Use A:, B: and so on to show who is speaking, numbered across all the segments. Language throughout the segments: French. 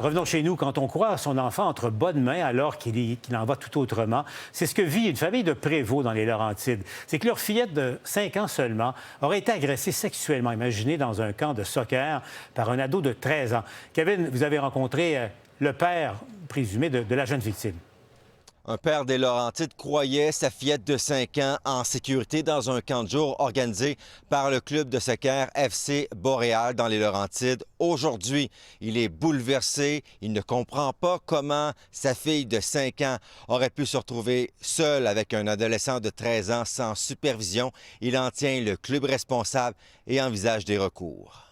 A: Revenons chez nous. Quand on croit à son enfant entre bonnes mains alors qu'il en va tout autrement, c'est ce que vit une famille de Prévost dans les Laurentides. C'est que leur fillette de 5 ans seulement aurait été agressée sexuellement, imaginez, dans un camp de soccer par un ado de 13 ans. Kevin, vous avez rencontré le père présumé de la jeune victime.
B: Un père des Laurentides croyait sa fillette de 5 ans en sécurité dans un camp de jour organisé par le club de soccer FC Boréal dans les Laurentides. Aujourd'hui, il est bouleversé. Il ne comprend pas comment sa fille de 5 ans aurait pu se retrouver seule avec un adolescent de 13 ans sans supervision. Il en tient le club responsable et envisage des recours.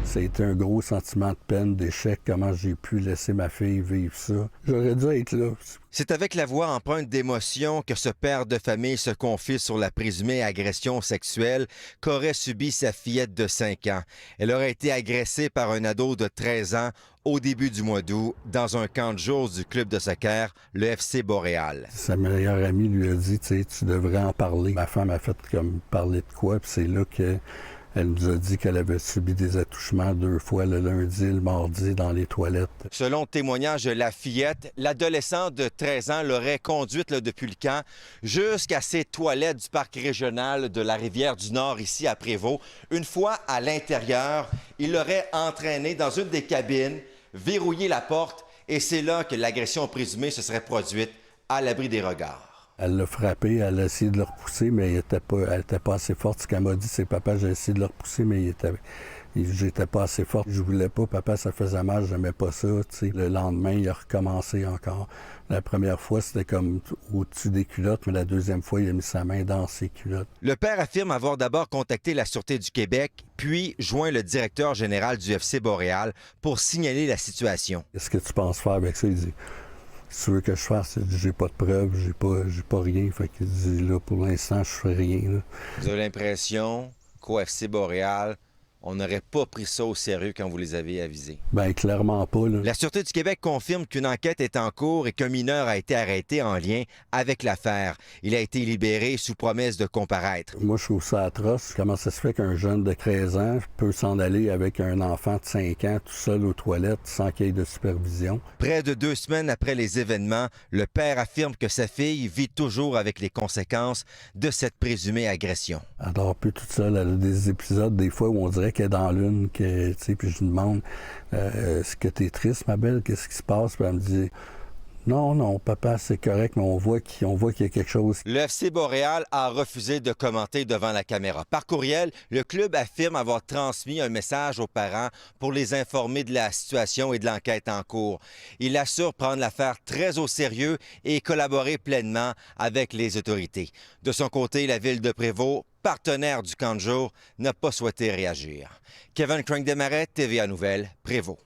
C: Ça a été un gros sentiment de peine, d'échec, comment j'ai pu laisser ma fille vivre ça. J'aurais dû être là.
B: C'est avec la voix empreinte d'émotion que ce père de famille se confie sur la présumée agression sexuelle qu'aurait subie sa fillette de 5 ans. Elle aurait été agressée par un ado de 13 ans au début du mois d'août dans un camp de jour du club de soccer, le FC Boréal.
C: Sa meilleure amie lui a dit, tu sais, tu devrais en parler. Ma femme a fait comme parler de quoi, puis c'est là que elle nous a dit qu'elle avait subi des attouchements 2 fois, le lundi et le mardi, dans les toilettes.
B: Selon le témoignage de la fillette, l'adolescent de 13 ans l'aurait conduite depuis le camp jusqu'à ses toilettes du parc régional de la Rivière-du-Nord, ici à Prévost. Une fois à l'intérieur, il l'aurait entraîné dans une des cabines, verrouillé la porte, et c'est là que l'agression présumée se serait produite à l'abri des regards.
C: Elle l'a frappé, elle a essayé de le repousser, mais elle était pas assez forte. Ce qu'elle m'a dit, c'est papa, j'ai essayé de le repousser, mais j'étais pas assez forte. Je voulais pas, papa, ça faisait mal, j'aimais pas ça. T'sais. Le lendemain, il a recommencé encore. La première fois, c'était comme au-dessus des culottes, mais la deuxième fois, il a mis sa main dans ses culottes.
B: Le père affirme avoir d'abord contacté la Sûreté du Québec, puis joint le directeur général du FC Boréal pour signaler la situation.
C: Qu'est-ce que tu penses faire avec ça? Il dit, si tu veux que je fasse, j'ai pas de preuves, j'ai pas rien. Fait qu'il dit, là, pour l'instant, je fais rien. Là.
B: Vous avez l'impression qu'au FC Boréal, on n'aurait pas pris ça au sérieux quand vous les avez avisés?
C: Bien, clairement pas. Là.
B: La Sûreté du Québec confirme qu'une enquête est en cours et qu'un mineur a été arrêté en lien avec l'affaire. Il a été libéré sous promesse de comparaître.
C: Moi, je trouve ça atroce. Comment ça se fait qu'un jeune de 13 ans peut s'en aller avec un enfant de 5 ans tout seul aux toilettes sans qu'il y ait de supervision?
B: Près de 2 semaines après les événements, le père affirme que sa fille vit toujours avec les conséquences de cette présumée agression.
C: Elle dort plus toute seule. Elle a des épisodes, des fois, où on dirait qu'elle est dans l'une, puis je lui demande est-ce que tu es triste, ma belle? Qu'est-ce qui se passe? Puis elle me dit non, papa, c'est correct, mais on voit qu'il y a quelque chose.
B: Le FC Boréal a refusé de commenter devant la caméra. Par courriel, le club affirme avoir transmis un message aux parents pour les informer de la situation et de l'enquête en cours. Il assure prendre l'affaire très au sérieux et collaborer pleinement avec les autorités. De son côté, la ville de Prévost, partenaire du camp de jour, n'a pas souhaité réagir. Kevin Crank-Desmarais, TVA Nouvelles, Prévost.